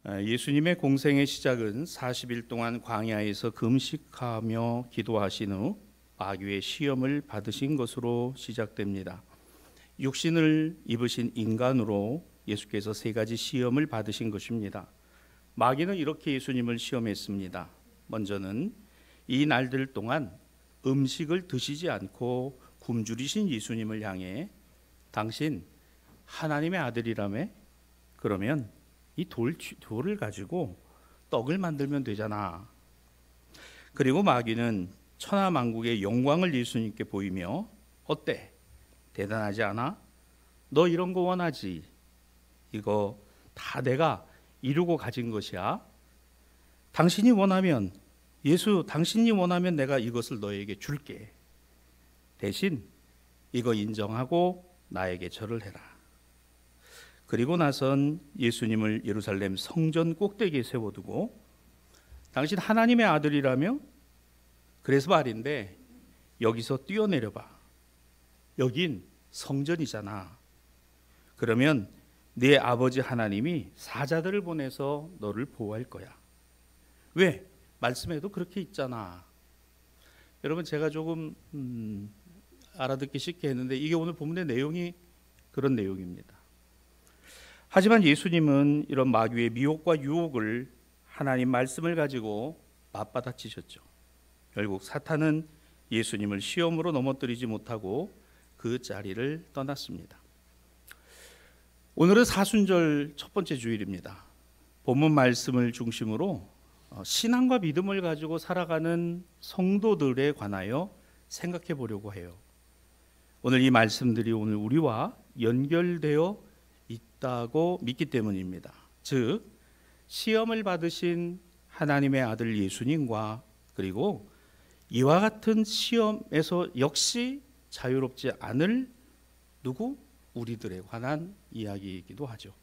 예수님의 공생의 시작은 40일 동안 광야에서 금식하며 기도하신 후 마귀의 시험을 받으신 것으로 시작됩니다. 육신을 입으신 인간으로 예수께서 세 가지 시험을 받으신 것입니다. 마귀는 이렇게 예수님을 시험했습니다. 먼저는 이 날들 동안 음식을 드시지 않고 굶주리신 예수님을 향해 당신 하나님의 아들이라며? 그러면 이 돌을 가지고 떡을 만들면 되잖아. 그리고 마귀는 천하만국의 영광을 예수님께 보이며 어때? 대단하지 않아? 너 이런 거 원하지? 이거 다 내가 이루고 가진 것이야. 당신이 원하면 당신이 원하면 내가 이것을 너에게 줄게. 대신 이거 인정하고 나에게 절을 해라. 그리고 나선 예수님을 예루살렘 성전 꼭대기에 세워두고 당신 하나님의 아들이라며? 그래서 말인데 여기서 뛰어내려봐. 여긴 성전이잖아. 그러면 네 아버지 하나님이 사자들을 보내서 너를 보호할 거야. 왜? 말씀에도 그렇게 있잖아. 여러분, 제가 조금 알아듣기 쉽게 했는데 이게 오늘 본문의 내용이 그런 내용입니다. 하지만 예수님은 이런 마귀의 미혹과 유혹을 하나님 말씀을 가지고 맞받아치셨죠. 결국 사탄은 예수님을 시험으로 넘어뜨리지 못하고 그 자리를 떠났습니다. 오늘은 사순절 첫 번째 주일입니다. 본문 말씀을 중심으로 신앙과 믿음을 가지고 살아가는 성도들에 관하여 생각해 보려고 해요. 오늘 이 말씀들이 오늘 우리와 연결되어 있다고 믿기 때문입니다. 즉 시험을 받으신 하나님의 아들 예수님과 그리고 이와 같은 시험에서 역시 자유롭지 않을 우리들에 관한 이야기이기도 하죠.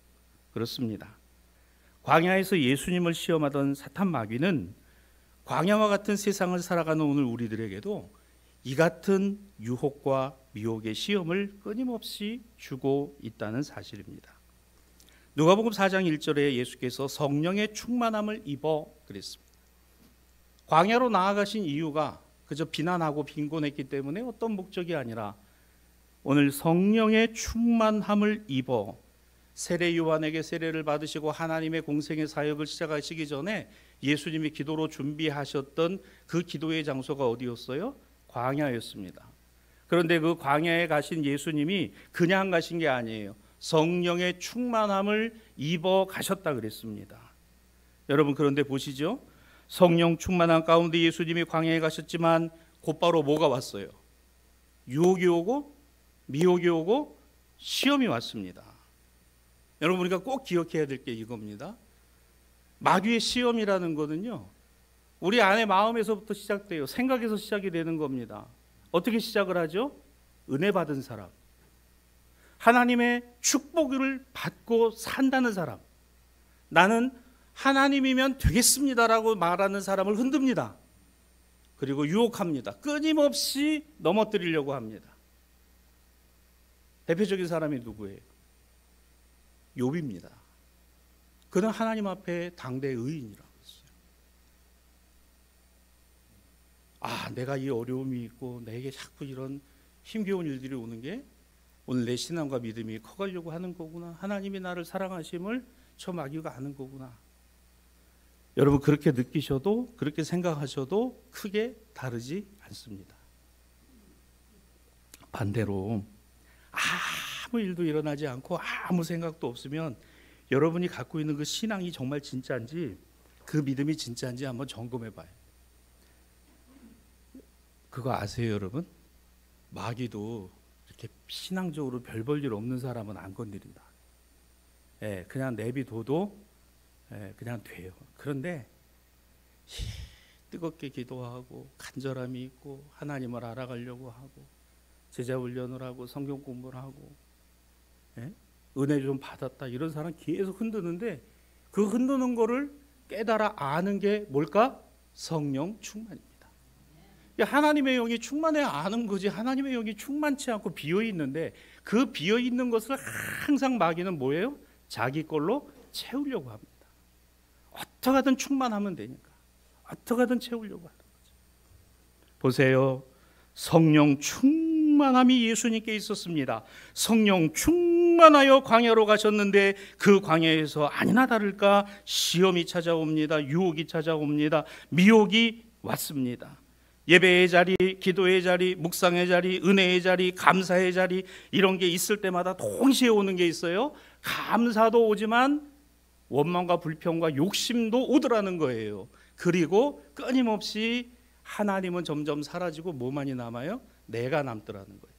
그렇습니다. 광야에서 예수님을 시험하던 사탄 마귀는 광야와 같은 세상을 살아가는 오늘 우리들에게도 이 같은 유혹과 미혹의 시험을 끊임없이 주고 있다는 사실입니다. 누가복음 4장 1절에 예수께서 성령의 충만함을 입어 그랬습니다. 광야로 나아가신 이유가 그저 비난하고 빈곤했기 때문에 어떤 목적이 아니라 오늘 성령의 충만함을 입어 세례 요한에게 세례를 받으시고 하나님의 공생의 사역을 시작하시기 전에 예수님이 기도로 준비하셨던 그 기도의 장소가 어디였어요? 광야였습니다. 그런데 그 광야에 가신 예수님이 그냥 가신 게 아니에요. 성령의 충만함을 입어 가셨다 그랬습니다. 여러분, 그런데 보시죠. 성령 충만한 가운데 예수님이 광야에 가셨지만 곧바로 뭐가 왔어요? 유혹이 오고 미혹이 오고 시험이 왔습니다. 여러분, 우리가 꼭 기억해야 될 게 이겁니다. 마귀의 시험이라는 거는요, 우리 안의 마음에서부터 시작돼요. 생각에서 시작이 되는 겁니다. 어떻게 시작을 하죠? 은혜 받은 사람, 하나님의 축복을 받고 산다는 사람, 나는 하나님이면 되겠습니다라고 말하는 사람을 흔듭니다. 그리고 유혹합니다. 끊임없이 넘어뜨리려고 합니다. 대표적인 사람이 누구예요? 욥입니다. 그는 하나님 앞에 당대 의인이라고 했어요. 내가 이 어려움이 있고 내게 자꾸 이런 힘겨운 일들이 오는 게 오늘 내 신앙과 믿음이 커가려고 하는 거구나. 하나님이 나를 사랑하심을 저 마귀가 아는 거구나. 여러분, 그렇게 느끼셔도 그렇게 생각하셔도 크게 다르지 않습니다. 반대로 아무 일도 일어나지 않고 아무 생각도 없으면 여러분이 갖고 있는 그 신앙이 정말 진짜인지 그 믿음이 진짜인지 한번 점검해 봐요. 그거 아세요, 여러분? 마귀도 이렇게 신앙적으로 별 볼 일 없는 사람은 안 건드린다. 그냥 내비둬도 그냥 돼요. 그런데 뜨겁게 기도하고 간절함이 있고 하나님을 알아가려고 하고 제자 훈련을 하고 성경 공부를 하고 은혜 좀 받았다 이런 사람 계속 흔드는데 그 흔드는 거를 깨달아 아는 게 뭘까? 성령 충만입니다. 하나님의 영이 충만해야 아는 거지. 하나님의 영이 충만치 않고 비어있는데 그 비어있는 것을 항상 마귀는 뭐예요? 자기 걸로 채우려고 합니다. 어떻게 하든 충만하면 되니까 어떻게 하든 채우려고 하는 거죠. 보세요. 성령 충만함이 예수님께 있었습니다. 성령 충만하여 광야로 가셨는데 그 광야에서 아니나 다를까 시험이 찾아옵니다. 유혹이 찾아옵니다. 미혹이 왔습니다. 예배의 자리, 기도의 자리, 묵상의 자리, 은혜의 자리, 감사의 자리, 이런 게 있을 때마다 동시에 오는 게 있어요. 감사도 오지만 원망과 불평과 욕심도 오더라는 거예요. 그리고 끊임없이 하나님은 점점 사라지고 뭐만이 남아요? 내가 남더라는 거예요.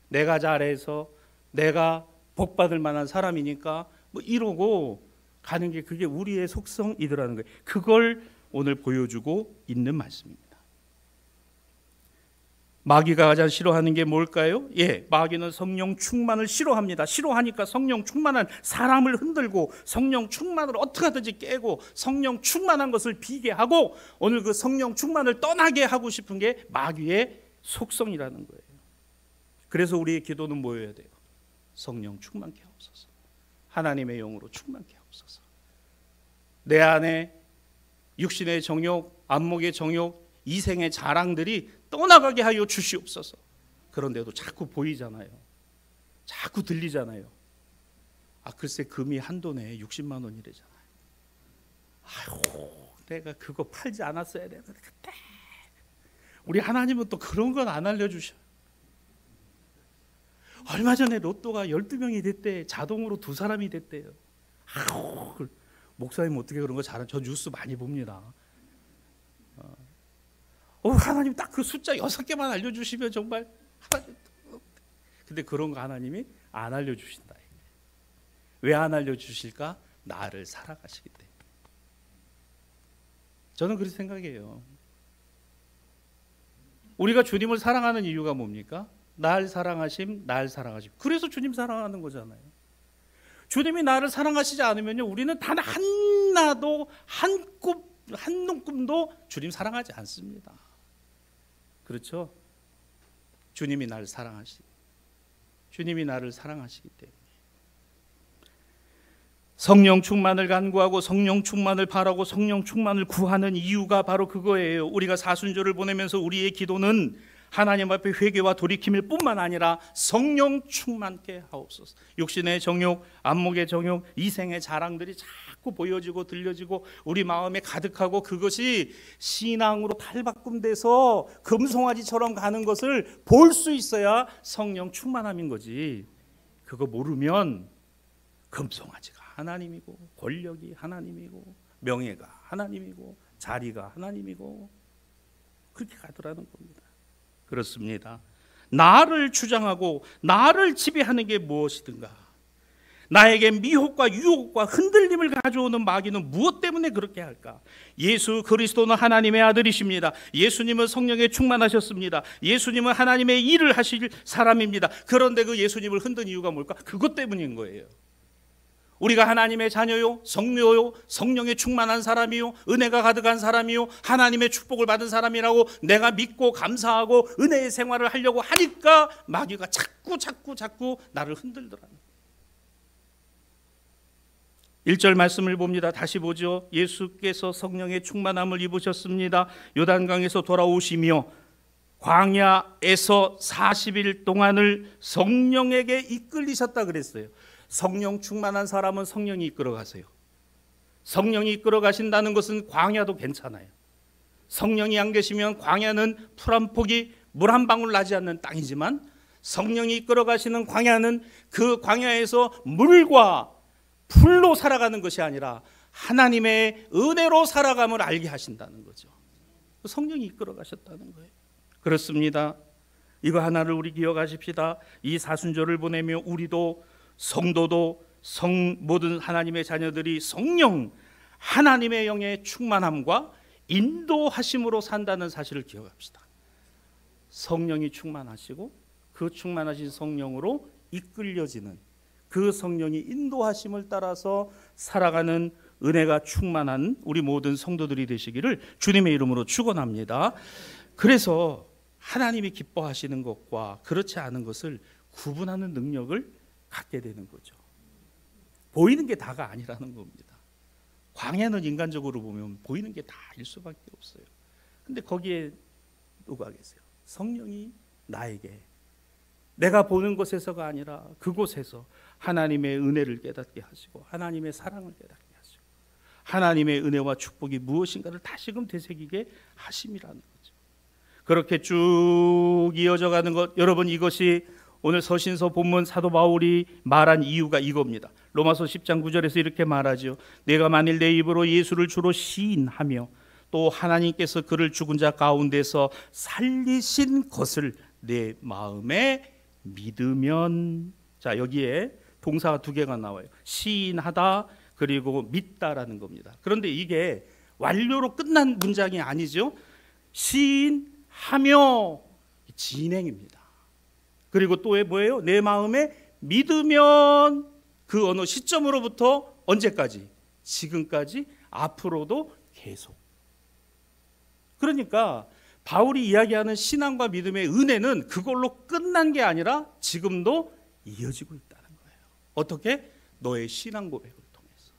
내가 잘해서 내가 복받을 만한 사람이니까 뭐 이러고 가는 게 그게 우리의 속성이더라는 거예요. 그걸 오늘 보여주고 있는 말씀입니다. 마귀가 가장 싫어하는 게 뭘까요? 마귀는 성령 충만을 싫어합니다. 싫어하니까 성령 충만한 사람을 흔들고 성령 충만을 어떻게 하든지 깨고 성령 충만한 것을 비게 하고 오늘 그 성령 충만을 떠나게 하고 싶은 게 마귀의 속성이라는 거예요. 그래서 우리의 기도는 뭐여야 돼요? 성령 충만케 하옵소서. 하나님의 영으로 충만케 하옵소서. 내 안에 육신의 정욕, 안목의 정욕, 이생의 자랑들이 떠나가게 하여 주시옵소서. 그런데도 자꾸 보이잖아요. 자꾸 들리잖아요. 글쎄 금이 한 돈에 60만 원이래잖아요. 아유, 내가 그거 팔지 않았어야 되는데 그때. 우리 하나님은 또 그런 건 안 알려주셔. 얼마 전에 로또가 12명이 됐대. 자동으로 2사람이 됐대요. 아유, 목사님 어떻게 그런 거 잘하죠? 저 뉴스 많이 봅니다. 하나님 딱 그 숫자 6개만 알려주시면 정말 하나님. 근데 그런 거 하나님이 안 알려주신다. 왜 안 알려주실까? 나를 사랑하시기 때문에. 저는 그렇게 생각해요. 우리가 주님을 사랑하는 이유가 뭡니까? 날 사랑하심, 날 사랑하심. 그래서 주님 사랑하는 거잖아요. 주님이 나를 사랑하시지 않으면요, 우리는 단 하나도 한 눈금도 주님 사랑하지 않습니다. 그렇죠? 주님이 나를 사랑하시기 때문에. 성령 충만을 간구하고 성령 충만을 바라고 성령 충만을 구하는 이유가 바로 그거예요. 우리가 사순절을 보내면서 우리의 기도는 하나님 앞에 회개와 돌이킴일 뿐만 아니라 성령 충만케 하옵소서. 육신의 정욕, 안목의 정욕, 이생의 자랑들이 자꾸 보여지고 들려지고 우리 마음에 가득하고 그것이 신앙으로 탈바꿈돼서 금송아지처럼 가는 것을 볼 수 있어야 성령 충만함인 거지. 그거 모르면 금송아지가 하나님이고 권력이 하나님이고 명예가 하나님이고 자리가 하나님이고 그렇게 가더라는 겁니다. 그렇습니다. 나를 주장하고 나를 지배하는 게 무엇이든가, 나에게 미혹과 유혹과 흔들림을 가져오는 마귀는 무엇 때문에 그렇게 할까? 예수 그리스도는 하나님의 아들이십니다. 예수님은 성령에 충만하셨습니다. 예수님은 하나님의 일을 하실 사람입니다. 그런데 그 예수님을 흔든 이유가 뭘까? 그것 때문인 거예요. 우리가 하나님의 자녀요, 성녀요, 성령에 충만한 사람이요, 은혜가 가득한 사람이요, 하나님의 축복을 받은 사람이라고 내가 믿고 감사하고 은혜의 생활을 하려고 하니까 마귀가 자꾸 나를 흔들더라는 거예요. 1절 말씀을 봅니다. 다시 보죠. 예수께서 성령의 충만함을 입으셨습니다. 요단강에서 돌아오시며 광야에서 40일 동안을 성령에게 이끌리셨다 그랬어요. 성령 충만한 사람은 성령이 이끌어 가세요. 성령이 이끌어 가신다는 것은 광야도 괜찮아요. 성령이 안 계시면 광야는 풀 한 폭이 물 한 방울 나지 않는 땅이지만 성령이 이끌어 가시는 광야는 그 광야에서 물과 풀로 살아가는 것이 아니라 하나님의 은혜로 살아감을 알게 하신다는 거죠. 성령이 이끌어 가셨다는 거예요. 그렇습니다. 이거 하나를 우리 기억하십시다. 이 사순절을 보내며 우리도 성도도 모든 하나님의 자녀들이 성령 하나님의 영의 충만함과 인도하심으로 산다는 사실을 기억합시다. 성령이 충만하시고 그 충만하신 성령으로 이끌려지는, 그 성령이 인도하심을 따라서 살아가는 은혜가 충만한 우리 모든 성도들이 되시기를 주님의 이름으로 축원합니다. 그래서 하나님이 기뻐하시는 것과 그렇지 않은 것을 구분하는 능력을 갖게 되는 거죠. 보이는 게 다가 아니라는 겁니다. 광야는 인간적으로 보면 보이는 게 다일 수밖에 없어요. 근데 거기에 누가 계세요? 성령이 나에게 내가 보는 곳에서가 아니라 그곳에서 하나님의 은혜를 깨닫게 하시고 하나님의 사랑을 깨닫게 하시고 하나님의 은혜와 축복이 무엇인가를 다시금 되새기게 하심이라는 거죠. 그렇게 쭉 이어져 가는 것, 여러분, 이것이 오늘 서신서 본문 사도 바울이 말한 이유가 이겁니다. 로마서 10장 9절에서 이렇게 말하죠. 내가 만일 내 입으로 예수를 주로 시인하며 또 하나님께서 그를 죽은 자 가운데서 살리신 것을 내 마음에 믿으면, 자, 여기에 동사가 두 개가 나와요. 시인하다 그리고 믿다라는 겁니다. 그런데 이게 완료로 끝난 문장이 아니죠. 시인하며 진행입니다. 그리고 또 뭐예요? 내 마음에 믿으면, 그 어느 시점으로부터 언제까지? 지금까지, 앞으로도 계속. 그러니까 바울이 이야기하는 신앙과 믿음의 은혜는 그걸로 끝난 게 아니라 지금도 이어지고 있다는 거예요. 어떻게? 너의 신앙 고백을 통해서,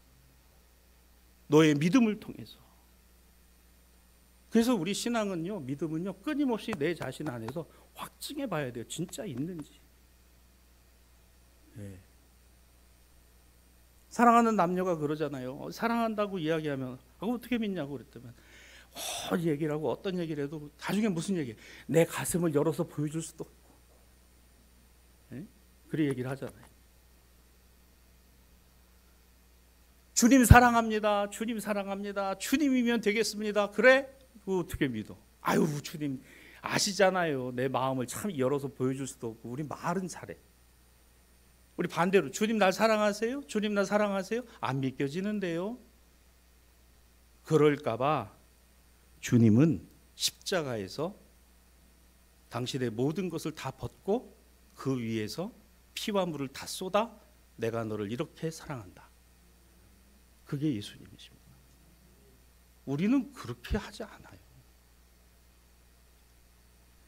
너의 믿음을 통해서. 그래서 우리 신앙은요, 믿음은요, 끊임없이 내 자신 안에서 확증해 봐야 돼요. 진짜 있는지. 네. 사랑하는 남녀가 그러잖아요. 사랑한다고 이야기하면 어떻게 믿냐고 그랬더니 얘기를 하고 어떤 얘기를 해도 나중에 무슨 얘기예요? 내 가슴을 열어서 보여줄 수도 없고. 네? 그래 얘기를 하잖아요. 주님 사랑합니다. 주님 사랑합니다. 주님이면 되겠습니다. 그래? 어떻게 믿어? 아유, 주님 아시잖아요. 내 마음을 참 열어서 보여줄 수도 없고. 우리 말은 잘해. 우리 반대로 주님 날 사랑하세요? 주님 날 사랑하세요? 안 믿겨지는데요. 그럴까 봐 주님은 십자가에서 당신의 모든 것을 다 벗고 그 위에서 피와 물을 다 쏟아 내가 너를 이렇게 사랑한다. 그게 예수님이십니다. 우리는 그렇게 하지 않아요.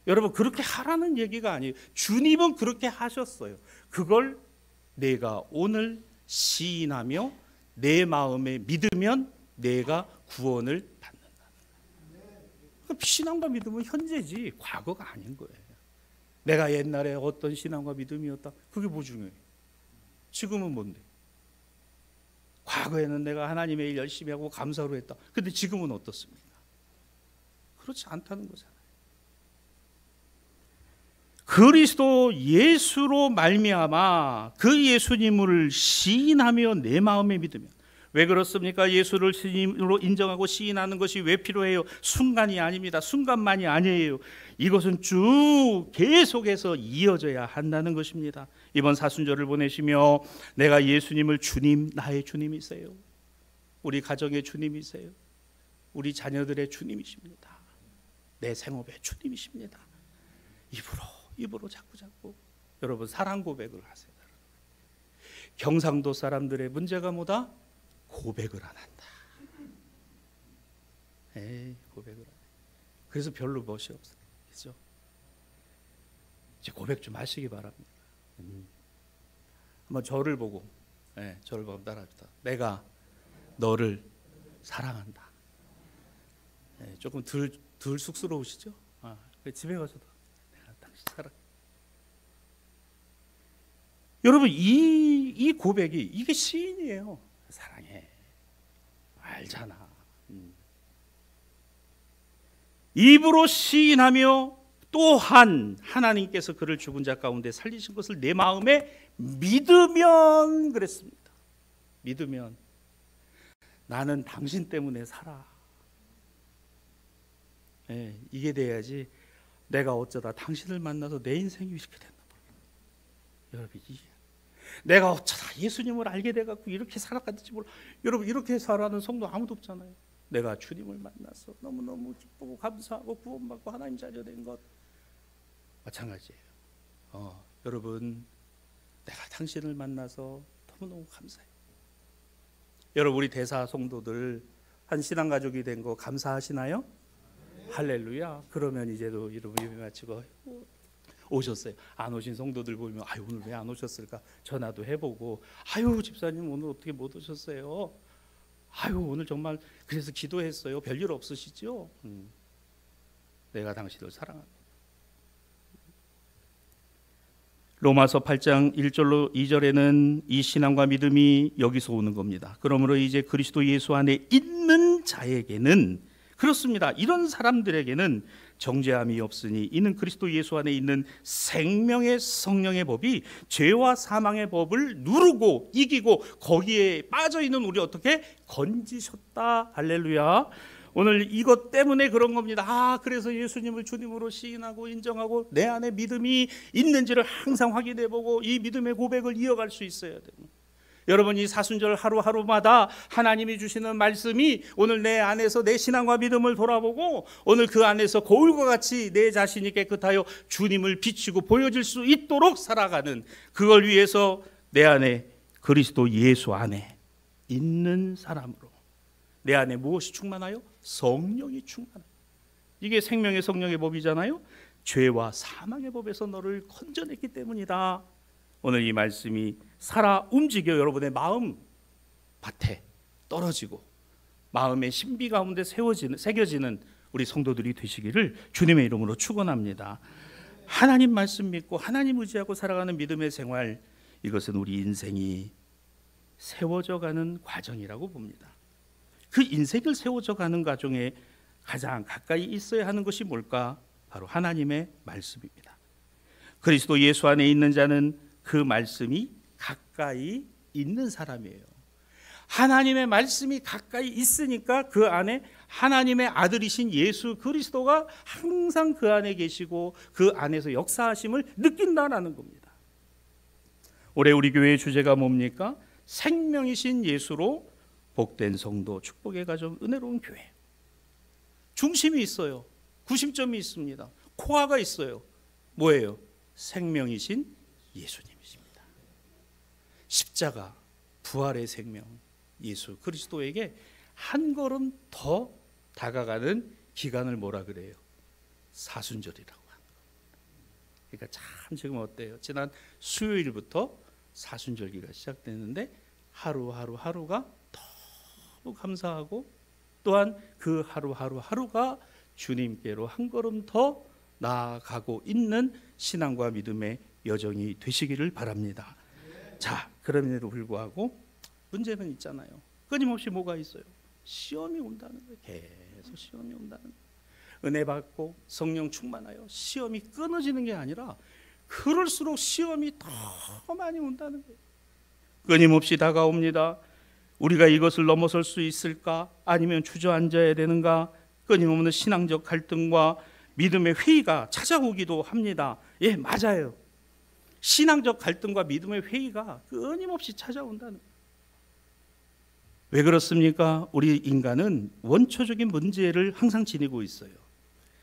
여러분, 그렇게 하라는 얘기가 아니에요. 주님은 그렇게 하셨어요. 그걸 내가 오늘 시인하며 내 마음에 믿으면 내가 구원을 받는다. 신앙과 믿음은 현재지 과거가 아닌 거예요. 내가 옛날에 어떤 신앙과 믿음이었다, 그게 뭐 중요해요? 지금은 뭔데? 과거에는 내가 하나님의 일 열심히 하고 감사로 했다. 근데 지금은 어떻습니까? 그렇지 않다는 거잖아요. 그리스도 예수로 말미암아 그 예수님을 시인하며 내 마음에 믿으면, 왜 그렇습니까? 예수를 주님으로 인정하고 시인하는 것이 왜 필요해요? 순간이 아닙니다. 순간만이 아니에요. 이것은 쭉 계속해서 이어져야 한다는 것입니다. 이번 사순절을 보내시며 내가 예수님을 주님, 나의 주님이세요. 우리 가정의 주님이세요. 우리 자녀들의 주님이십니다. 내 생업의 주님이십니다. 입으로 자꾸 여러분 사랑 고백을 하세요. 경상도 사람들의 문제가 뭐다? 고백을 안 한다. 고백을 안 해. 그래서 별로 멋이 없어요. 그죠? 이제 고백 좀 하시기 바랍니다. 한번 저를 보고, 저를 보고 따라합시다. 내가 너를 사랑한다. 조금 덜 쑥스러우시죠? 집에 가서도 내가 당신 사랑. 여러분, 이 고백이, 이게 시인이에요. 사랑해. 알잖아. 입으로 시인하며 또한 하나님께서 그를 죽은 자 가운데 살리신 것을 내 마음에 믿으면, 그랬습니다. 믿으면 나는 당신 때문에 살아. 이게 돼야지 내가 어쩌다 당신을 만나서 내 인생이 이렇게 됐나 몰라. 여러분, 내가 어쩌다 예수님을 알게 돼갖고 이렇게 살아갔는지 몰라. 여러분, 이렇게 살아가는 성도 아무도 없잖아요. 내가 주님을 만나서 너무너무 기쁘고 감사하고 구원받고 하나님 자녀 된 것 마찬가지예요. 여러분, 내가 당신을 만나서 너무너무 감사해요. 여러분, 우리 대사 성도들 한 신앙가족이 된 거 감사하시나요? 할렐루야. 그러면 이제도 여러분 예배 마치고 오셨어요. 안 오신 성도들 보면 오늘 왜 안 오셨을까 전화도 해보고, 집사님 오늘 어떻게 못 오셨어요? 아유, 오늘 정말 그래서 기도했어요. 별일 없으시죠? 내가 당신을 사랑합니다. 로마서 8장 1절로 2절에는 이 신앙과 믿음이 여기서 오는 겁니다. 그러므로 이제 그리스도 예수 안에 있는 자에게는, 그렇습니다, 이런 사람들에게는 정죄함이 없으니 이는 그리스도 예수 안에 있는 생명의 성령의 법이 죄와 사망의 법을 누르고 이기고 거기에 빠져있는 우리 어떻게 건지셨다. 할렐루야. 오늘 이것 때문에 그런 겁니다. 그래서 예수님을 주님으로 시인하고 인정하고 내 안에 믿음이 있는지를 항상 확인해보고 이 믿음의 고백을 이어갈 수 있어야 됩니다. 여러분, 이 사순절 하루하루마다 하나님이 주시는 말씀이 오늘 내 안에서 내 신앙과 믿음을 돌아보고 오늘 그 안에서 거울과 같이 내 자신이 깨끗하여 주님을 비추고 보여줄 수 있도록 살아가는, 그걸 위해서 내 안에 그리스도 예수 안에 있는 사람으로 내 안에 무엇이 충만하여? 성령이 충만하여. 이게 생명의 성령의 법이잖아요. 죄와 사망의 법에서 너를 건져냈기 때문이다. 오늘 이 말씀이 살아 움직여 여러분의 마음 밭에 떨어지고 마음의 신비 가운데 새겨지는 우리 성도들이 되시기를 주님의 이름으로 축원합니다. 하나님 말씀 믿고 하나님 의지하고 살아가는 믿음의 생활, 이것은 우리 인생이 세워져가는 과정이라고 봅니다. 그 인생을 세워져가는 과정에 가장 가까이 있어야 하는 것이 뭘까? 바로 하나님의 말씀입니다. 그리스도 예수 안에 있는 자는 그 말씀이 가까이 있는 사람이에요. 하나님의 말씀이 가까이 있으니까 그 안에 하나님의 아들이신 예수 그리스도가 항상 그 안에 계시고 그 안에서 역사하심을 느낀다라는 겁니다. 올해 우리 교회의 주제가 뭡니까? 생명이신 예수로 복된 성도, 축복의 가정, 은혜로운 교회. 중심이 있어요. 구심점이 있습니다. 코어가 있어요. 뭐예요? 생명이신 예수님이십니다. 십자가, 부활의 생명, 예수 그리스도에게 한 걸음 더 다가가는 기간을 뭐라 그래요? 사순절이라고 하는 거예요. 그러니까 참 지금 어때요? 지난 수요일부터 사순절기가 시작됐는데 하루하루가 너무 감사하고 또한 그 하루하루가 주님께로 한 걸음 더 나아가고 있는 신앙과 믿음의 여정이 되시기를 바랍니다. 자, 그럼에도 불구하고 문제는 있잖아요. 끊임없이 뭐가 있어요? 시험이 온다는 거예요. 계속 시험이 온다는 거예요. 은혜 받고 성령 충만하여 시험이 끊어지는 게 아니라 그럴수록 시험이 더 많이 온다는 거예요. 끊임없이 다가옵니다. 우리가 이것을 넘어설 수 있을까? 아니면 주저앉아야 되는가? 끊임없는 신앙적 갈등과 믿음의 회의가 찾아오기도 합니다. 예, 맞아요. 신앙적 갈등과 믿음의 회의가 끊임없이 찾아온다는 거예요. 왜 그렇습니까? 우리 인간은 원초적인 문제를 항상 지니고 있어요.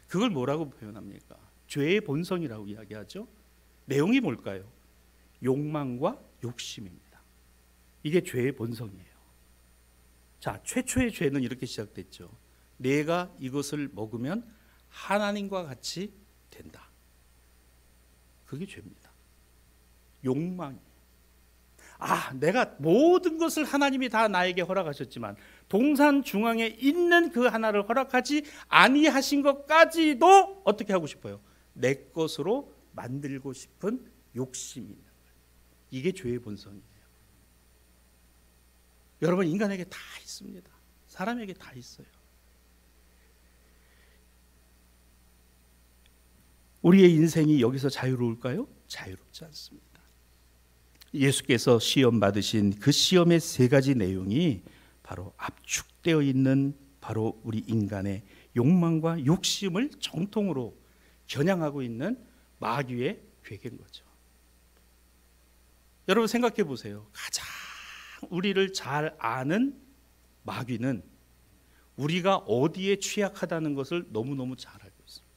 그걸 뭐라고 표현합니까? 죄의 본성이라고 이야기하죠. 내용이 뭘까요? 욕망과 욕심입니다. 이게 죄의 본성이에요. 자, 최초의 죄는 이렇게 시작됐죠. 내가 이것을 먹으면 하나님과 같이 된다. 그게 죄입니다. 욕망이. 내가 모든 것을 하나님이 다 나에게 허락하셨지만 동산 중앙에 있는 그 하나를 허락하지 아니하신 것까지도 어떻게 하고 싶어요? 내 것으로 만들고 싶은 욕심이 있는 거예요. 이게 죄의 본성이에요. 여러분, 인간에게 다 있습니다. 사람에게 다 있어요. 우리의 인생이 여기서 자유로울까요? 자유롭지 않습니다. 예수께서 시험 받으신 그 시험의 세 가지 내용이 바로 압축되어 있는 바로 우리 인간의 욕망과 욕심을 정통으로 겨냥하고 있는 마귀의 괴계인 거죠. 여러분 생각해 보세요. 가장 우리를 잘 아는 마귀는 우리가 어디에 취약하다는 것을 너무너무 잘 알고 있습니다.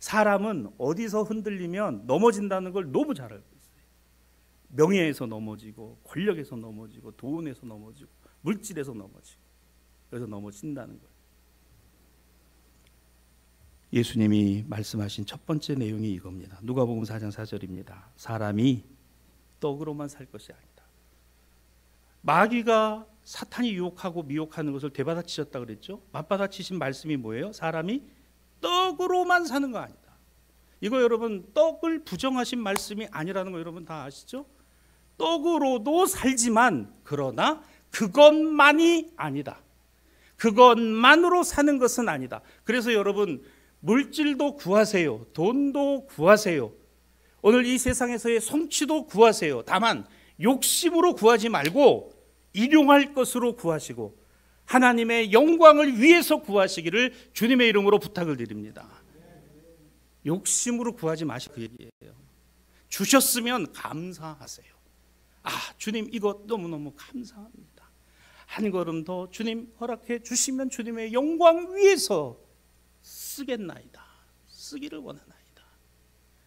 사람은 어디서 흔들리면 넘어진다는 걸 너무 잘 알고 있어요. 명예에서 넘어지고 권력에서 넘어지고 돈에서 넘어지고 물질에서 넘어지고 그래서 넘어진다는 거예요. 예수님이 말씀하신 첫 번째 내용이 이겁니다. 누가복음 4장 4절입니다. 사람이 떡으로만 살 것이 아니다. 마귀가 사탄이 유혹하고 미혹하는 것을 되받아치셨다 그랬죠. 맞받아치신 말씀이 뭐예요? 사람이 떡으로만 사는 거 아니다. 이거 여러분 떡을 부정하신 말씀이 아니라는 거 여러분 다 아시죠? 떡으로도 살지만 그러나 그것만이 아니다. 그것만으로 사는 것은 아니다. 그래서 여러분 물질도 구하세요. 돈도 구하세요. 오늘 이 세상에서의 성취도 구하세요. 다만 욕심으로 구하지 말고 일용할 것으로 구하시고 하나님의 영광을 위해서 구하시기를 주님의 이름으로 부탁을 드립니다. 욕심으로 구하지 마시고 그 얘기예요. 주셨으면 감사하세요. 아, 주님 이것 너무너무 감사합니다. 한 걸음 더 주님 허락해 주시면 주님의 영광 위해서 쓰겠나이다. 쓰기를 원하나이다.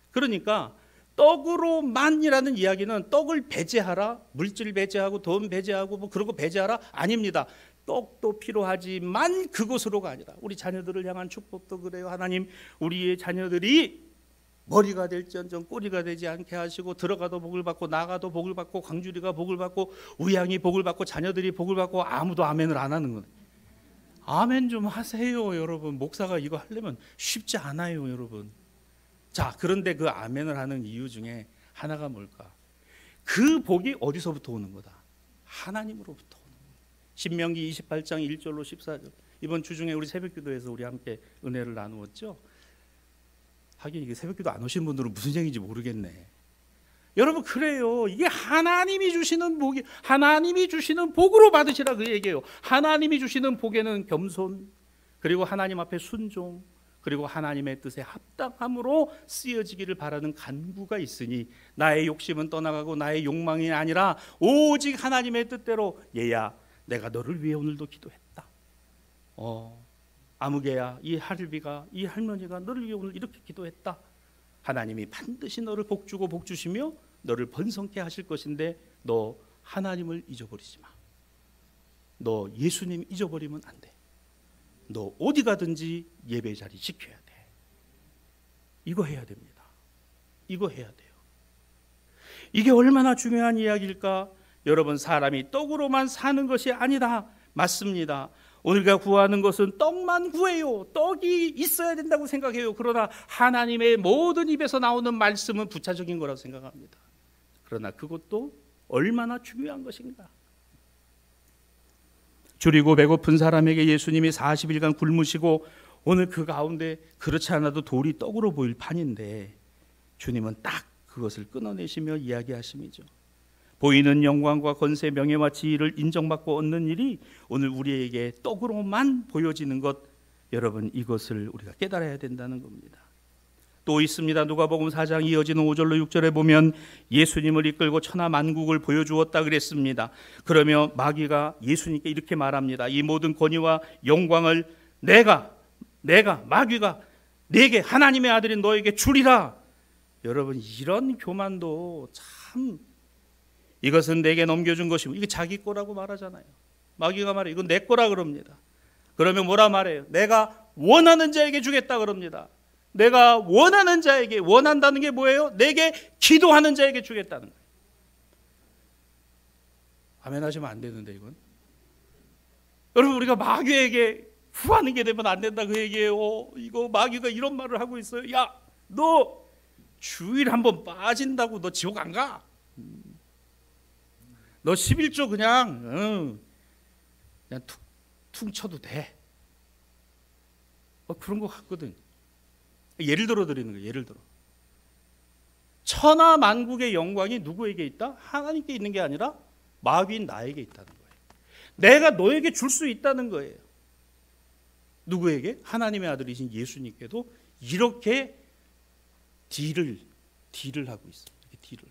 그러니까 떡으로만이라는 이야기는 떡을 배제하라, 물질 배제하고 돈 배제하고 뭐 그런 거 배제하라 아닙니다. 떡도 필요하지만 그것으로가 아니라 우리 자녀들을 향한 축복도 그래요. 하나님 우리의 자녀들이 머리가 될지언정 꼬리가 되지 않게 하시고 들어가도 복을 받고 나가도 복을 받고 광주리가 복을 받고 우양이 복을 받고 자녀들이 복을 받고 아무도 아멘을 안 하는 거예요. 아멘 좀 하세요 여러분. 목사가 이거 하려면 쉽지 않아요 여러분. 자, 그런데 그 아멘을 하는 이유 중에 하나가 뭘까? 그 복이 어디서부터 오는 거다? 하나님으로부터 오는 거예요. 신명기 28장 1절로 14절. 이번 주 중에 우리 새벽기도에서 우리 함께 은혜를 나누었죠. 하긴 이게 새벽기도 안 오신 분들은 무슨 얘기인지 모르겠네. 여러분 그래요. 이게 하나님이 주시는 복이, 하나님이 주시는 복으로 받으시라 그 얘기예요. 하나님이 주시는 복에는 겸손, 그리고 하나님 앞에 순종, 그리고 하나님의 뜻에 합당함으로 쓰여지기를 바라는 간구가 있으니 나의 욕심은 떠나가고 나의 욕망이 아니라 오직 하나님의 뜻대로. 얘야 내가 너를 위해 오늘도 기도했다. 아무개야 이 할비가 이 할머니가 너를 위해 오늘 이렇게 기도했다. 하나님이 반드시 너를 복주고 복주시며 너를 번성케 하실 것인데 너 하나님을 잊어버리지 마. 너 예수님 잊어버리면 안 돼. 너 어디 가든지 예배 자리 지켜야 돼. 이거 해야 됩니다. 이거 해야 돼요. 이게 얼마나 중요한 이야기일까? 여러분 사람이 떡으로만 사는 것이 아니다. 맞습니다. 우리가 구하는 것은 떡만 구해요. 떡이 있어야 된다고 생각해요. 그러나 하나님의 모든 입에서 나오는 말씀은 부차적인 거라고 생각합니다. 그러나 그것도 얼마나 중요한 것인가? 줄이고 배고픈 사람에게 예수님이 40일간 굶으시고 오늘 그 가운데 그렇지 않아도 돌이 떡으로 보일 판인데 주님은 딱 그것을 끊어내시며 이야기하심이죠. 보이는 영광과 권세, 명예와 지위를 인정받고 얻는 일이 오늘 우리에게 떡으로만 보여지는 것, 여러분 이것을 우리가 깨달아야 된다는 겁니다. 또 있습니다. 누가복음 4장 이어지는 5절로 6절에 보면 예수님을 이끌고 천하 만국을 보여주었다 그랬습니다. 그러며 마귀가 예수님께 이렇게 말합니다. 이 모든 권위와 영광을 내가 마귀가 내게 하나님의 아들인 너에게 주리라. 여러분 이런 교만도 참, 이것은 내게 넘겨준 것이고, 이게 자기 거라고 말하잖아요. 마귀가 말해 이건 내 거라 그럽니다. 그러면 뭐라 말해요? 내가 원하는 자에게 주겠다 그럽니다. 내가 원하는 자에게, 원한다는 게 뭐예요? 내게 기도하는 자에게 주겠다는 거예요. 아멘 하시면 안 되는데 이건. 여러분 우리가 마귀에게 구하는 게 되면 안 된다 그 얘기예요. 이거 마귀가 이런 말을 하고 있어요. 야, 너 주일 한번 빠진다고 너 지옥 안 가? 너 11조 그냥 퉁 쳐도 돼. 그런 거 같거든. 예를 들어 드리는 거예요. 예를 들어 천하 만국의 영광이 누구에게 있다? 하나님께 있는 게 아니라 마귀인 나에게 있다는 거예요. 내가 너에게 줄 수 있다는 거예요. 누구에게? 하나님의 아들이신 예수님께도 이렇게 딜을 하고 있어요. 딜을.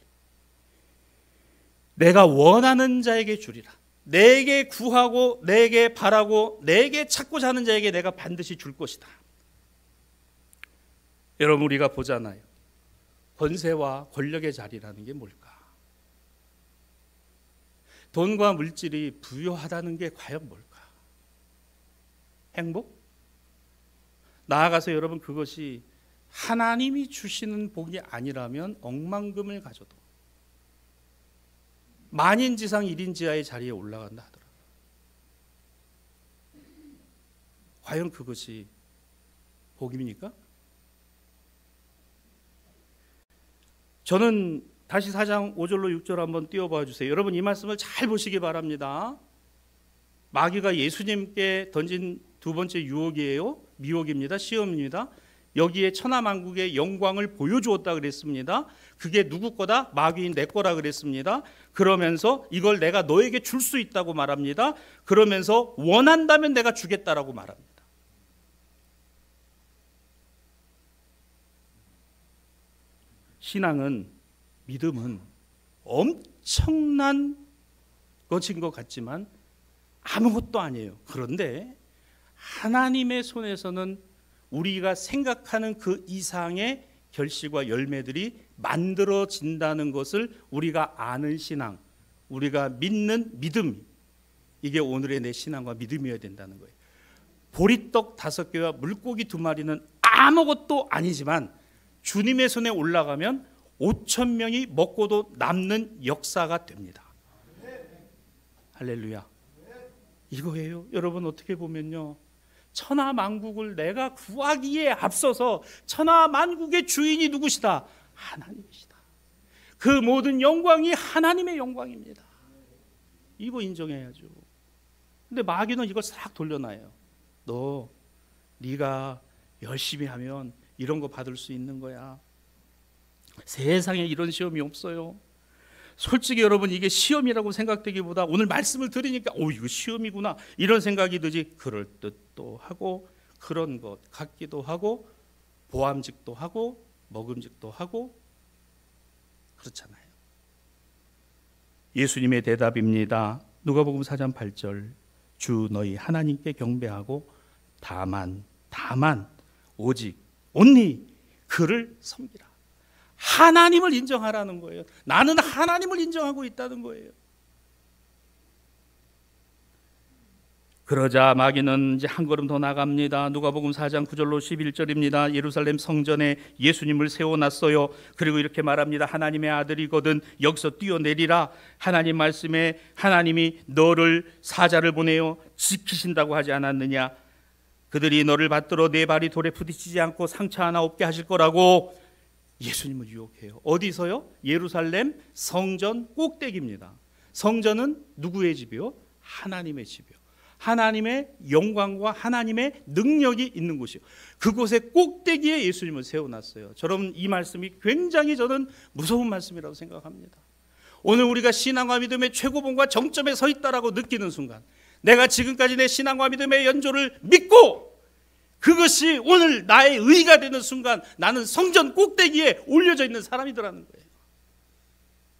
내가 원하는 자에게 주리라. 내게 구하고 내게 바라고 내게 찾고자 하는 자에게 내가 반드시 줄 것이다. 여러분 우리가 보잖아요. 권세와 권력의 자리라는 게 뭘까? 돈과 물질이 부유하다는 게 과연 뭘까? 행복? 나아가서 여러분 그것이 하나님이 주시는 복이 아니라면 억만금을 가져도 만인지상 1인지하의 자리에 올라간다 하더라고요. 과연 그것이 복입니까? 저는 다시 4장 5절로 6절 한번 띄워봐 주세요. 여러분 이 말씀을 잘 보시기 바랍니다. 마귀가 예수님께 던진 두 번째 유혹이에요. 미혹입니다. 시험입니다. 여기에 천하만국의 영광을 보여주었다 그랬습니다. 그게 누구 거다? 마귀인 내 거라 그랬습니다. 그러면서 이걸 내가 너에게 줄 수 있다고 말합니다. 그러면서 원한다면 내가 주겠다라고 말합니다. 신앙은, 믿음은 엄청난 것인 것 같지만 아무것도 아니에요. 그런데 하나님의 손에서는 우리가 생각하는 그 이상의 결실과 열매들이 만들어진다는 것을 우리가 아는 신앙, 우리가 믿는 믿음, 이게 오늘의 내 신앙과 믿음이어야 된다는 거예요. 보리떡 5개와 물고기 2마리는 아무것도 아니지만 주님의 손에 올라가면 5,000명이 먹고도 남는 역사가 됩니다. 할렐루야. 이거예요. 여러분 어떻게 보면요, 천하만국을 내가 구하기에 앞서서 천하만국의 주인이 누구시다? 하나님이시다. 그 모든 영광이 하나님의 영광입니다. 이거 인정해야죠. 근데 마귀는 이걸 싹 돌려놔요. 네가 열심히 하면 이런 거 받을 수 있는 거야. 세상에 이런 시험이 없어요. 솔직히 여러분 이게 시험이라고 생각되기보다 오늘 말씀을 들으니까 이거 시험이구나 이런 생각이 들지, 그럴 듯도 하고 그런 것 같기도 하고 보암직도 하고 먹음직도 하고 그렇잖아요. 예수님의 대답입니다. 누가복음 4장 8절, 주 너희 하나님께 경배하고 다만 오직 온리 그를 섬기라. 하나님을 인정하라는 거예요. 나는 하나님을 인정하고 있다는 거예요. 그러자 마귀는 이제 한 걸음 더 나갑니다. 누가복음 4장 9절로 11절입니다. 예루살렘 성전에 예수님을 세워놨어요. 그리고 이렇게 말합니다. 하나님의 아들이거든 여기서 뛰어내리라. 하나님 말씀에 하나님이 너를 사자를 보내어 지키신다고 하지 않았느냐. 그들이 너를 받들어 내 발이 돌에 부딪히지 않고 상처 하나 없게 하실 거라고 예수님을 유혹해요. 어디서요? 예루살렘 성전 꼭대기입니다. 성전은 누구의 집이요? 하나님의 집이요. 하나님의 영광과 하나님의 능력이 있는 곳이요. 그곳의 꼭대기에 예수님을 세워놨어요. 여러분 이 말씀이 굉장히 저는 무서운 말씀이라고 생각합니다. 오늘 우리가 신앙과 믿음의 최고봉과 정점에 서 있다라고 느끼는 순간, 내가 지금까지 내 신앙과 믿음의 연조를 믿고 그것이 오늘 나의 의가 되는 순간 나는 성전 꼭대기에 올려져 있는 사람이더라는 거예요.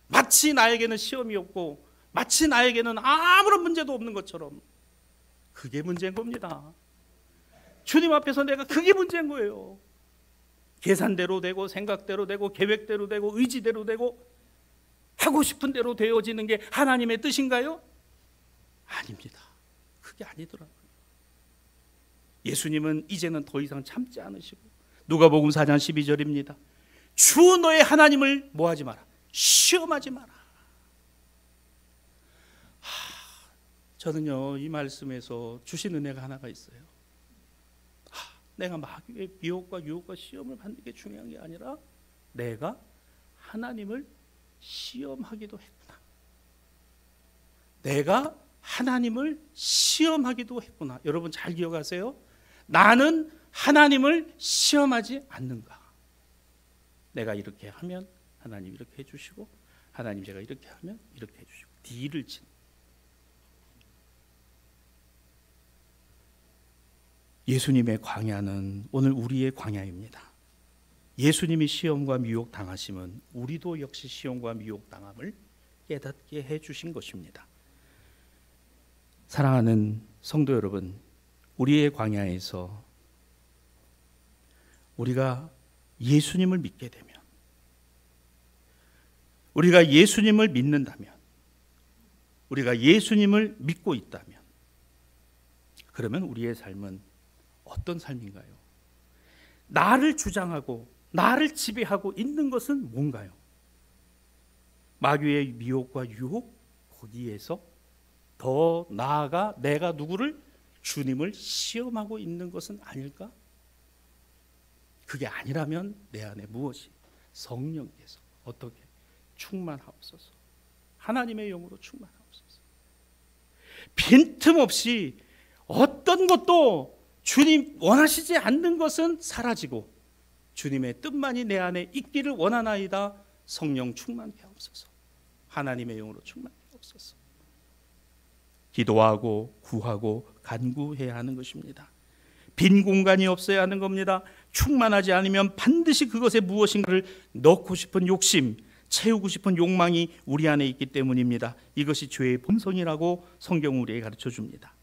마치 나에게는 시험이 없고 마치 나에게는 아무런 문제도 없는 것처럼. 그게 문제인 겁니다. 주님 앞에서 내가 그게 문제인 거예요. 계산대로 되고 생각대로 되고 계획대로 되고 의지대로 되고 하고 싶은 대로 되어지는 게 하나님의 뜻인가요? 아닙니다. 그게 아니더라고요. 예수님은 이제는 더 이상 참지 않으시고 누가복음 4장 12절입니다. 주 너의 하나님을 뭐하지 마라? 시험하지 마라. 저는요 이 말씀에서 주신 은혜가 하나가 있어요. 내가 마귀의 미혹과 유혹과 시험을 받는 게 중요한 게 아니라 내가 하나님을 시험하기도 했구나. 내가 하나님을 시험하기도 했구나. 여러분 잘 기억하세요. 나는 하나님을 시험하지 않는가. 내가 이렇게 하면 하나님 이렇게 해주시고, 하나님 제가 이렇게 하면 이렇게 해주시고, 딜을 친. 예수님의 광야는 오늘 우리의 광야입니다. 예수님이 시험과 미혹 당하심은 우리도 역시 시험과 미혹 당함을 깨닫게 해주신 것입니다. 사랑하는 성도 여러분, 우리의 광야에서 우리가 예수님을 믿게 되면, 우리가 예수님을 믿는다면, 우리가 예수님을 믿고 있다면, 그러면 우리의 삶은 어떤 삶인가요? 나를 주장하고 나를 지배하고 있는 것은 뭔가요? 마귀의 미혹과 유혹, 거기에서 더 나아가 내가 누구를? 주님을 시험하고 있는 것은 아닐까? 그게 아니라면 내 안에 무엇이? 성령께서 어떻게? 충만하옵소서. 하나님의 영으로 충만하옵소서. 빈틈없이 어떤 것도 주님 원하시지 않는 것은 사라지고 주님의 뜻만이 내 안에 있기를 원하나이다. 성령 충만케 하옵소서. 하나님의 영으로 충만케 하옵소서. 기도하고 구하고 간구해야 하는 것입니다. 빈 공간이 없어야 하는 겁니다. 충만하지 않으면 반드시 그것에 무엇인가를 넣고 싶은 욕심, 채우고 싶은 욕망이 우리 안에 있기 때문입니다. 이것이 죄의 본성이라고 성경은 우리에게 가르쳐 줍니다.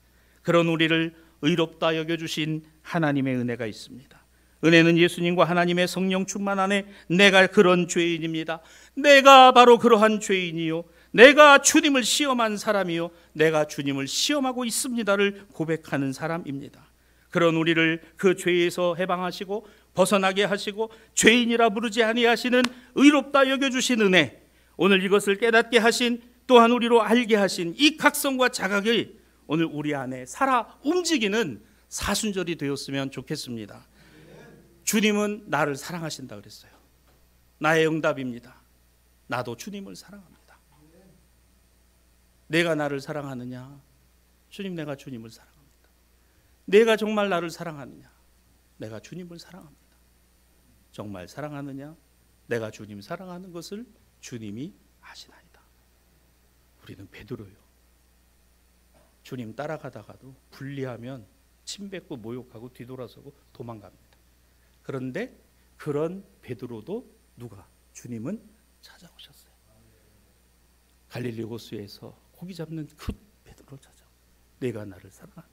그런 우리를 의롭다 여겨주신 하나님의 은혜가 있습니다. 은혜는 예수님과 하나님의 성령 충만 안에 내가 그런 죄인입니다. 내가 바로 그러한 죄인이요, 내가 주님을 시험한 사람이요, 내가 주님을 시험하고 있습니다를 고백하는 사람입니다. 그런 우리를 그 죄에서 해방하시고 벗어나게 하시고 죄인이라 부르지 아니하시는 의롭다 여겨주신 은혜, 오늘 이것을 깨닫게 하신, 또한 우리로 알게 하신 이 각성과 자각이 오늘 우리 안에 살아 움직이는 사순절이 되었으면 좋겠습니다. 주님은 나를 사랑하신다 그랬어요. 나의 응답입니다. 나도 주님을 사랑합니다. 내가 나를 사랑하느냐? 주님, 내가 주님을 사랑합니다. 내가 정말 나를 사랑하느냐? 내가 주님을 사랑합니다. 정말 사랑하느냐? 내가 주님 사랑하는 것을 주님이 아시나이다. 우리는 베드로요, 주님 따라가다가도 불리하면 침 뱉고 모욕하고 뒤돌아서고 도망갑니다. 그런데 그런 베드로도 누가? 주님은 찾아오셨어요. 갈릴리 호수에서 고기 잡는 그 베드로를 찾아오. 내가 나를 사랑하느냐?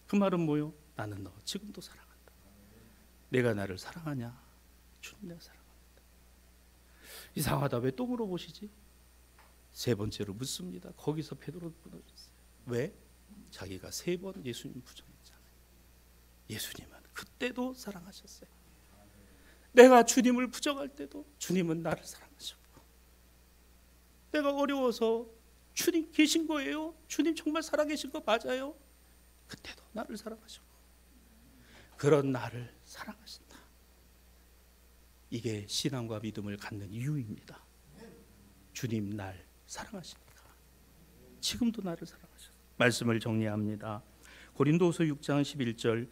그 말은 뭐요? 나는 너 지금도 사랑한다. 내가 나를 사랑하냐? 주님 내가 사랑합니다. 이상하다. 왜 또 물어보시지? 세 번째로 묻습니다. 거기서 베드로 무너졌어요. 왜? 자기가 3번 예수님 부정했잖아요. 예수님은 그때도 사랑하셨어요. 내가 주님을 부정할 때도 주님은 나를 사랑하셨고, 내가 어려워서 주님 계신 거예요? 주님 정말 살아계신 거 맞아요? 그때도 나를 사랑하셨고, 그런 나를 사랑하신다. 이게 신앙과 믿음을 갖는 이유입니다. 주님 날 사랑하십니까? 지금도 나를 사랑하셨어요. 말씀을 정리합니다. 고린도후서 6장 11절,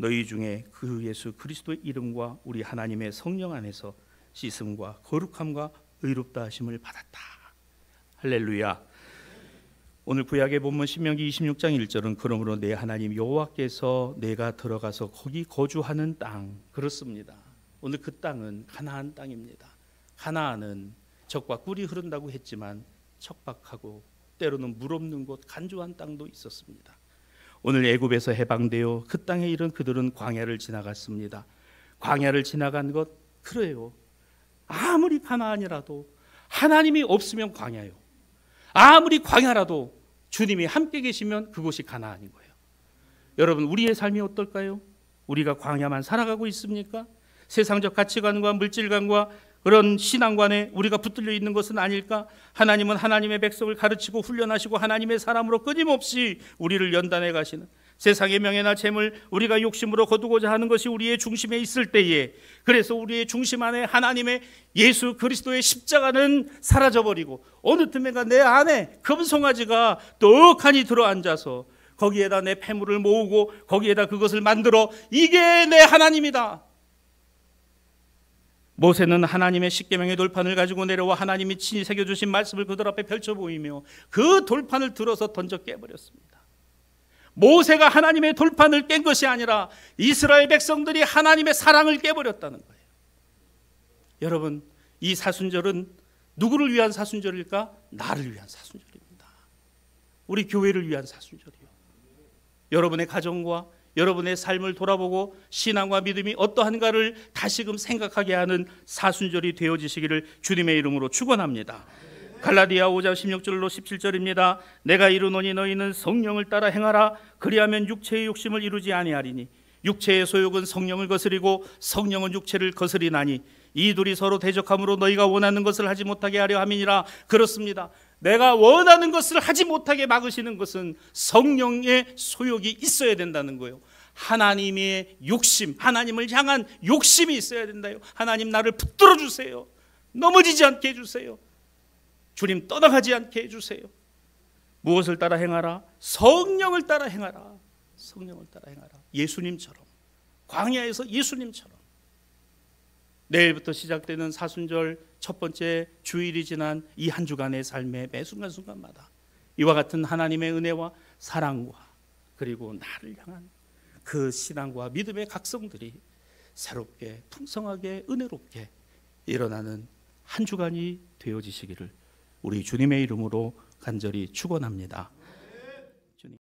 너희 중에 그 예수 그리스도의 이름과 우리 하나님의 성령 안에서 씻음과 거룩함과 의롭다 하심을 받았다. 할렐루야. 오늘 구약의 본문 신명기 26장 1절은 그러므로 내 하나님 여호와께서 내가 들어가서 거기 거주하는 땅, 그렇습니다. 오늘 그 땅은 가나안 땅입니다. 가나안은 적과 꿀이 흐른다고 했지만 척박하고 때로는 물 없는 곳, 간조한 땅도 있었습니다. 오늘 애굽에서 해방되어 그 땅에 이른 그들은 광야를 지나갔습니다. 광야를 지나간 것, 그래요. 아무리 가나안이라도 하나님이 없으면 광야요. 아무리 광야라도 주님이 함께 계시면 그곳이 가나안인 거예요. 여러분, 우리의 삶이 어떨까요? 우리가 광야만 살아가고 있습니까? 세상적 가치관과 물질관과 그런 신앙관에 우리가 붙들려 있는 것은 아닐까? 하나님은 하나님의 백성을 가르치고 훈련하시고 하나님의 사람으로 끊임없이 우리를 연단해 가시는, 세상의 명예나 재물, 우리가 욕심으로 거두고자 하는 것이 우리의 중심에 있을 때에, 그래서 우리의 중심 안에 하나님의 예수 그리스도의 십자가는 사라져버리고 어느 틈에가 내 안에 금송아지가 떡하니 들어앉아서 거기에다 내 폐물을 모으고 거기에다 그것을 만들어 이게 내 하나님이다. 모세는 하나님의 십계명의 돌판을 가지고 내려와 하나님이 친히 새겨주신 말씀을 그들 앞에 펼쳐 보이며 그 돌판을 들어서 던져 깨버렸습니다. 모세가 하나님의 돌판을 깬 것이 아니라 이스라엘 백성들이 하나님의 사랑을 깨버렸다는 거예요. 여러분, 이 사순절은 누구를 위한 사순절일까? 나를 위한 사순절입니다. 우리 교회를 위한 사순절이요. 여러분의 가정과 여러분의 삶을 돌아보고 신앙과 믿음이 어떠한가를 다시금 생각하게 하는 사순절이 되어지시기를 주님의 이름으로 축원합니다. 갈라디아 5장 16절로 17절입니다. 내가 이르노니 너희는 성령을 따라 행하라. 그리하면 육체의 욕심을 이루지 아니하리니 육체의 소욕은 성령을 거스리고 성령은 육체를 거스리나니 이 둘이 서로 대적함으로 너희가 원하는 것을 하지 못하게 하려 함이니라. 그렇습니다. 내가 원하는 것을 하지 못하게 막으시는 것은 성령의 소욕이 있어야 된다는 거예요. 하나님의 욕심, 하나님을 향한 욕심이 있어야 된다요. 하나님 나를 붙들어 주세요. 넘어지지 않게 해주세요. 주님 떠나가지 않게 해주세요. 무엇을 따라 행하라? 성령을 따라 행하라. 성령을 따라 행하라. 예수님처럼, 광야에서 예수님처럼. 내일부터 시작되는 사순절 첫 번째 주일이 지난 이 한 주간의 삶의 매 순간순간마다 이와 같은 하나님의 은혜와 사랑과 그리고 나를 향한 그 신앙과 믿음의 각성들이 새롭게 풍성하게 은혜롭게 일어나는 한 주간이 되어지시기를 우리 주님의 이름으로 간절히 축원합니다.